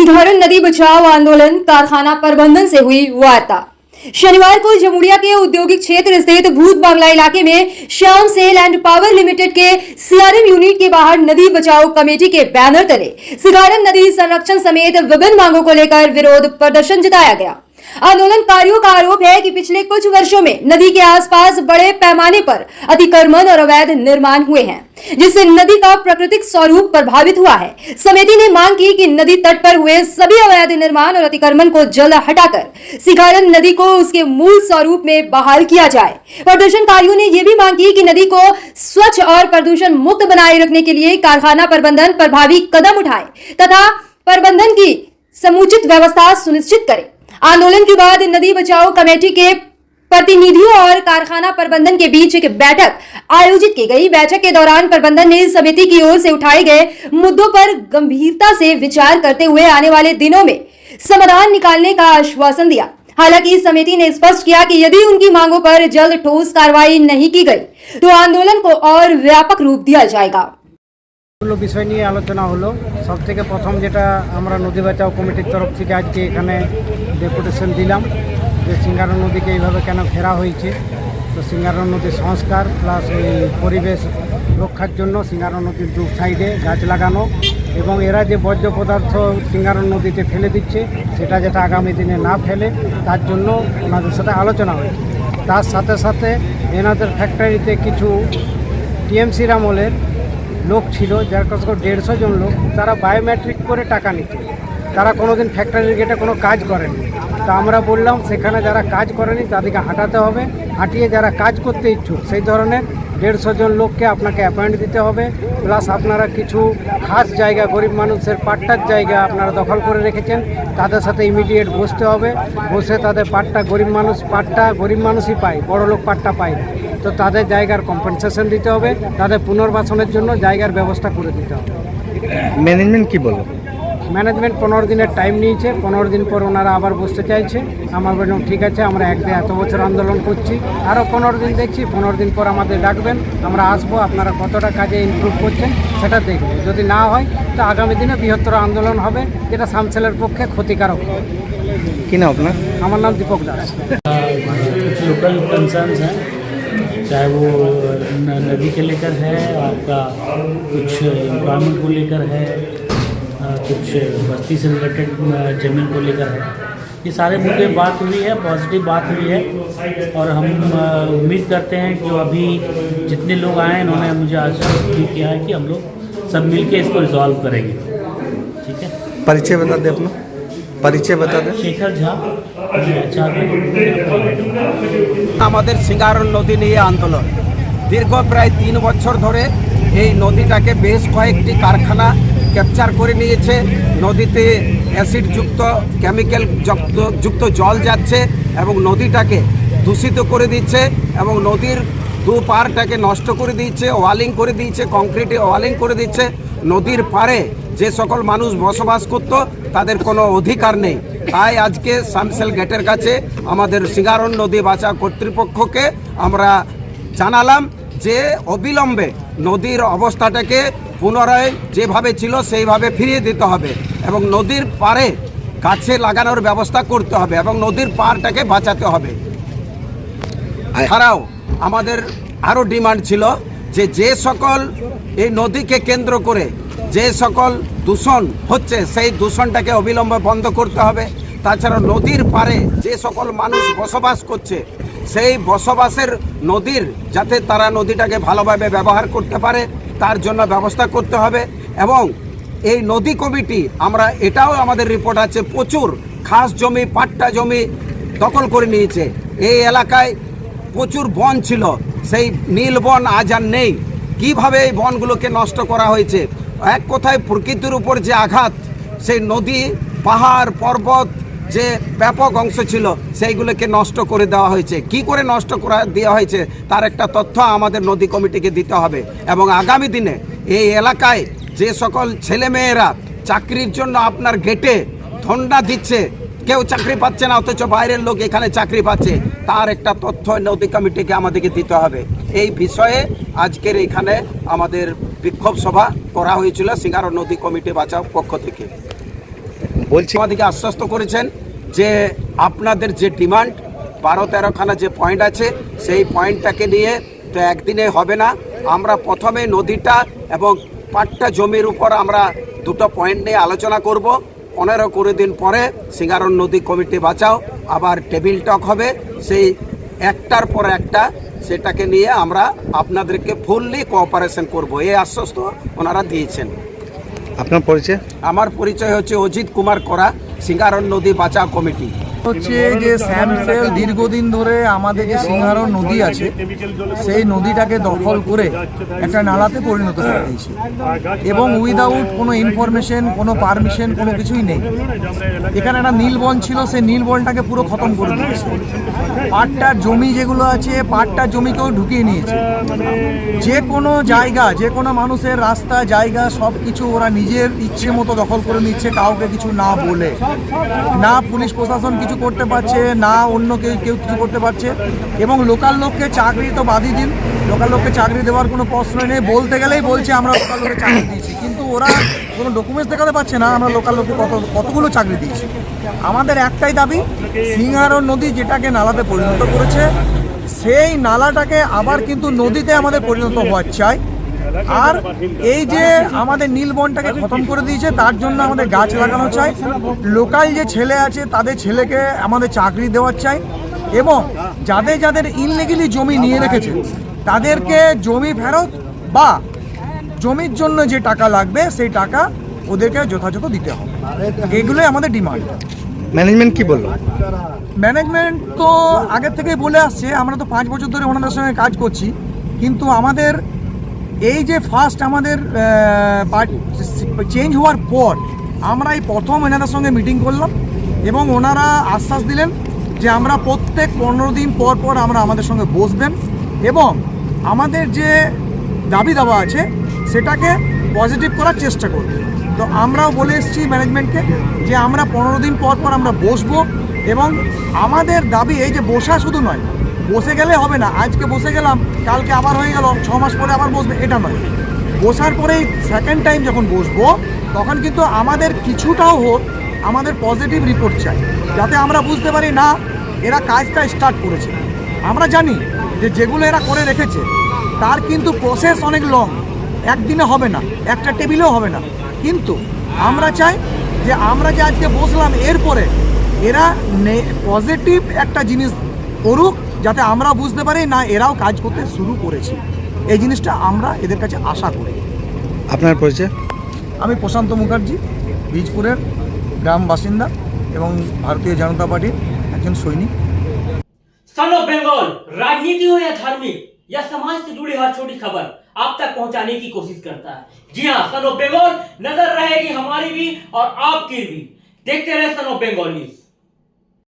सिंघारन नदी बचाओ आंदोलन कारखाना प्रबंधन से हुई वार्ता। शनिवार को जमुड़िया के औद्योगिक क्षेत्र स्थित भूत बांग्ला इलाके में Shyam SEL and power limited के सीआरएम यूनिट के बाहर नदी बचाओ कमेटी के बैनर तले सिंघारन नदी संरक्षण समेत विभिन्न मांगों को लेकर विरोध प्रदर्शन जताया गया। आंदोलनकारियों का आरोप है कि पिछले कुछ वर्षों में नदी के आसपास बड़े पैमाने पर अतिक्रमण और अवैध निर्माण हुए हैं, जिससे नदी का प्राकृतिक स्वरूप प्रभावित हुआ है। समिति ने मांग की कि नदी तट पर हुए सभी अवैध निर्माण और अतिक्रमण को जल्द हटाकर सिंघारन नदी को उसके मूल स्वरूप में बहाल किया जाए। प्रदर्शनकारियों ने यह भी मांग की कि नदी को स्वच्छ और प्रदूषण मुक्त बनाए रखने के लिए कारखाना प्रबंधन प्रभावी कदम उठाए तथा प्रबंधन की समुचित व्यवस्था सुनिश्चित करे। आंदोलन के बाद नदी बचाओ कमेटी के प्रतिनिधियों और कारखाना प्रबंधन के बीच एक बैठक आयोजित की गई। बैठक के दौरान प्रबंधन ने समिति की ओर से उठाए गए मुद्दों पर गंभीरता से विचार करते हुए आने वाले दिनों में समाधान निकालने का आश्वासन दिया। हालांकि समिति ने स्पष्ट किया कि यदि उनकी मांगों पर जल्द ठोस कार्रवाई नहीं की गई तो आंदोलन को और व्यापक रूप दिया जाएगा। বিষয় নিয়ে আলোচনা হলো। সবথেকে প্রথম যেটা আমরা নদী বাঁচাও কমিটির তরফ থেকে আজকে এখানে ডেপুটেশন দিলাম যে সিঙ্গারন নদীকে এইভাবে কেন ঘেরা হয়েছে। তো সিঙ্গারন নদী সংস্কার প্লাস এই পরিবেশ রক্ষার জন্য সিঙ্গারন নদীর দু সাইডে গাছ লাগানো এবং এরা যে বর্জ্য পদার্থ সিঙ্গারন নদীতে ফেলে দিচ্ছে সেটা যেটা আগামী দিনে না ফেলে তার জন্য ওনাদের সাথে আলোচনা হয়েছে। তার সাথে সাথে এনাদের ফ্যাক্টরিতে কিছু টিএমসির আমলের লোক ছিল, যার কাছে 150 জন লোক, তারা বায়োমেট্রিক করে টাকা নিত। তারা কোনোদিন ফ্যাক্টরির গেটে কোনো কাজ করেনি। তা আমরা বললাম সেখানে যারা কাজ করেনি তাদেরকে হাঁটাতে হবে, হাঁটিয়ে যারা কাজ করতে ইচ্ছুক সেই ধরনের 150 জন লোককে আপনাকে অ্যাপয়েন্ট দিতে হবে। প্লাস আপনারা কিছু খাস জায়গা, গরিব মানুষের পাট্টার জায়গা আপনারা দখল করে রেখেছেন, তাদের সাথে ইমিডিয়েট বসতে হবে। বসে তাদের পাট্টা, গরিব মানুষই পায়, বড় লোক পাট্টা পায় না। তো তাদের জায়গার কম্পেনসেশন দিতে হবে, তাদের পুনর্বাসনের জন্য জায়গার ব্যবস্থা করে দিতে হবে। ম্যানেজমেন্ট কি বলল? ম্যানেজমেন্ট 15 দিনের টাইম নিয়েছে। 15 দিন পর ওনারা আবার বসতে চাইছে। আমার বললাম ঠিক আছে, আমরা এত বছর আন্দোলন করছি, আরও 15 দিন দেখছি, 15 দিন পর আমাদের ডাকবেন, আমরা আসবো, আপনারা কতটা কাজে ইমপ্রুভ করছেন সেটা দেখব। যদি না হয় তো আগামী দিনে বৃহত্তর আন্দোলন হবে, যেটা সামসেলের পক্ষে ক্ষতিকারক। কি নাম আপনার? আমার নাম দীপক দাস। कुछ लोकल कंसर्न्स हैं, चाहे वो नदी के लेकर है, आपका कुछ एनवायरनमेंट को लेकर है, कुछ बस्ती से रिलेटेड ज़मीन को लेकर है। ये सारे मुद्दे बात हुई है, पॉजिटिव बात हुई है और हम उम्मीद करते हैं कि जो अभी जितने लोग आए हैं उन्होंने मुझे आश्वस्त भी किया है कि हम लोग सब मिलके इसको रिजॉल्व करेंगे। ठीक है, परिचय बता दे अपना। परिचय बता दे। शेखर झा। আমাদের সিঙ্গারন নদী নিয়ে আন্দোলন দীর্ঘ প্রায় 3 বছর ধরে। এই নদীটাকে বেশ কয়েকটি কারখানা ক্যাপচার করে নিয়েছে। নদীতে অ্যাসিডযুক্ত, কেমিক্যাল যুক্ত জল যাচ্ছে এবং নদীটাকে দূষিত করে দিচ্ছে এবং নদীর দুপারটাকে নষ্ট করে দিচ্ছে, ওয়ালিং করে দিচ্ছে, কংক্রিটে ওয়ালিং করে দিচ্ছে। নদীর পাড়ে যে সকল মানুষ বসবাস করত তাদের কোনো অধিকার নেই। তাই আজকে সামসেল গেটের কাছে আমাদের সিঙ্গারন নদী বাঁচাও কর্তৃপক্ষকে আমরা জানালাম যে অবিলম্বে নদীর অবস্থাটাকে পুনরায় যেভাবে ছিল সেইভাবে ফিরিয়ে দিতে হবে এবং নদীর পাড়ে গাছে লাগানোর ব্যবস্থা করতে হবে এবং নদীর পাড়টাকে বাঁচাতে হবে। এছাড়াও আমাদের আরও ডিমান্ড ছিল যে সকল এই নদীকে কেন্দ্র করে যে সকল দূষণ হচ্ছে সেই দূষণটাকে অবিলম্বে বন্ধ করতে হবে। তাছাড়া নদীর পাড়ে যে সকল মানুষ বসবাস করছে সেই বসবাসের নদীর যাতে তারা নদীটাকে ভালোভাবে ব্যবহার করতে পারে তার জন্য ব্যবস্থা করতে হবে। এবং এই নদী কমিটি, আমরা এটাও আমাদের রিপোর্ট আছে, প্রচুর খাস জমি, পাট্টা জমি দখল করে নিয়েছে। এই এলাকায় প্রচুর বন ছিল, সেই নীল বন আজ আর নেই। কীভাবে এই বনগুলোকে নষ্ট করা হয়েছে, এক কথায় প্রকৃতির উপর যে আঘাত, সেই নদী, পাহাড়, পর্বত যে ব্যাপক অংশ ছিল সেইগুলোকে নষ্ট করে দেওয়া হয়েছে। কি করে নষ্ট করা দেওয়া হয়েছে তার একটা তথ্য আমাদের নদী কমিটিকে দিতে হবে। এবং আগামী দিনে এই এলাকায় যে সকল ছেলেমেয়েরা চাকরির জন্য আপনার গেটে ধন্না দিচ্ছে, কেউ চাকরি পাচ্ছে না অথচ বাইরের লোক এখানে চাকরি পাচ্ছে, তার একটা তথ্য নদী কমিটিকে আমাদেরকে দিতে হবে। এই বিষয়ে আজকের এখানে আমাদের বিক্ষোভ সভা করা হয়েছিল সিঙ্গারন নদী কমিটি বাঁচাও পক্ষ থেকে। বলছি আমাদেরকে আশ্বস্ত করেছেন যে আপনাদের যে ডিমান্ড 12-13খানা যে পয়েন্ট আছে সেই পয়েন্টটাকে নিয়ে তো একদিনে হবে না। আমরা প্রথমে নদীটা এবং পাট্টা জমির উপর আমরা দুটো পয়েন্ট নিয়ে আলোচনা করব। 15-20 দিন পরে সিঙ্গারন নদী কমিটি বাঁচাও আবার টেবিল টক হবে, সেই একটার পর একটা সেটাকে নিয়ে আমরা আপনাদেরকে ফুললি কোঅপারেশন করব, এই আশ্বস্ত ওনারা দিয়েছেন। আপনার পরিচয়? আমার পরিচয় হচ্ছে অজিত কুমার করা, সিঙ্গারন নদী বাঁচাও কমিটি। হচ্ছে যে স্যামসেল দীর্ঘদিন ধরে আমাদের যে সিংহারন নদী আছে সেই নদীটাকে দখল করে একটা নালাতে পরিণত করে দিয়েছে এবং উইদাউট কোনো ইনফরমেশন, কোনো পারমিশন, কোনো কিছুই নেই। এখানে একটা নীলবন ছিল, সেই নীলবনটাকে পুরো খতম করে দিয়েছে। পাটটার জমি যেগুলো আছে পাটটার জমিকেও ঢুকিয়ে নিয়েছে। যে কোনো জায়গা, যে কোনো মানুষের রাস্তা জায়গা সব কিছু ওরা নিজের ইচ্ছে মতো দখল করে নিচ্ছে, কাউকে কিছু না বলে। না পুলিশ প্রশাসন কিছু করতে পারছে, না অন্য কেউ কিছু করতে পারছে। এবং লোকাল লোককে চাকরি তো বাদই দিন, লোকাল লোককে চাকরি দেওয়ার কোনো প্রশ্নই নেই। বলতে গেলেই বলছে আমরা লোকাল লোককে চাকরি দিয়েছি, কিন্তু ওরা কোনো ডকুমেন্টস দেখাতে পারছে না আমরা লোকাল লোককে কতগুলো চাকরি দিয়েছি। আমাদের একটাই দাবি, সিংহারন নদী যেটাকে নালাতে পরিণত করেছে সেই নালাটাকে আবার কিন্তু নদীতে আমাদের পরিণত হওয়ার চাই। আর এই যে আমাদের নীলবনটাকে খতম করে দিয়েছে তার জন্য আমাদের গাছ লাগানো চাই। লোকাল যে ছেলে আছে তাদের ছেলেকে আমাদের চাকরি দেওয়ার চাই এবং যাদের যাদের ইনলিগালি জমি নিয়ে রেখেছে তাদেরকে জমি ফেরত বা জমির জন্য যে টাকা লাগবে সেই টাকা ওদেরকে যথাযথ দিতে হবে। এগুলোই আমাদের ডিমান্ড। ম্যানেজমেন্ট কি বললো? ম্যানেজমেন্ট তো আগের থেকেই বলে আসছে, আমরা তো 5 বছর ধরে ওনাদের সঙ্গে কাজ করছি, কিন্তু আমাদের এই যে ফার্স্ট আমাদের চেঞ্জ হওয়ার পর আমরা এই প্রথম এনাদের সঙ্গে মিটিং করলাম এবং ওনারা আশ্বাস দিলেন যে আমরা প্রত্যেক 15 দিন পর পর আমরা আমাদের সঙ্গে বসবেন এবং আমাদের যে দাবি দাওয়া আছে সেটাকে পজিটিভ করার চেষ্টা করব। তো আমরাও বলে এসেছি ম্যানেজমেন্টকে যে আমরা 15 দিন পর পর আমরা বসবো এবং আমাদের দাবি এই যে বসা শুধু নয়, বসে গেলে হবে না, আজকে বসে গেলাম কালকে আবার হয়ে গেল, 6 মাস পরে আবার বসবে, এটা নয়। বসার পরেই সেকেন্ড টাইম যখন বসবো তখন কিন্তু আমাদের কিছুটাও হোক আমাদের পজিটিভ রিপোর্ট চাই, যাতে আমরা বুঝতে পারি না এরা কাজটা স্টার্ট করেছে। আমরা জানি যে যেগুলো এরা করে রেখেছে তার কিন্তু প্রসেস অনেক লং, একদিনে হবে না, একটা টেবিলেও হবে না। কিন্তু আমরা চাই যে আমরা যে আজকে বসলাম এরপরে এরা পজিটিভ একটা জিনিস করুক, যাতে আমরা বুঝতে পারি না এরাও কাজ করতে শুরু করেছে। এই জিনিসটা আমরা এদের কাছে আশা করি। আপনার পরিচয়? আমি প্রশান্ত মুখার্জি, বীজপুরের গ্রাম বাসিন্দা এবং ভারতীয় জনতা পার্টির একজন সৈনিক। सन ऑफ बंगाल राजनीति हो या धार्मिक या समाज से जुड़ी हर छोटी खबर आप तक पहुंचाने की कोशिश करता है। जी हां, सन ऑफ बंगाल नजर रहेगी हमारी भी और आपकी भी। देखते रहे सन ऑफ बंगाल न्यूज।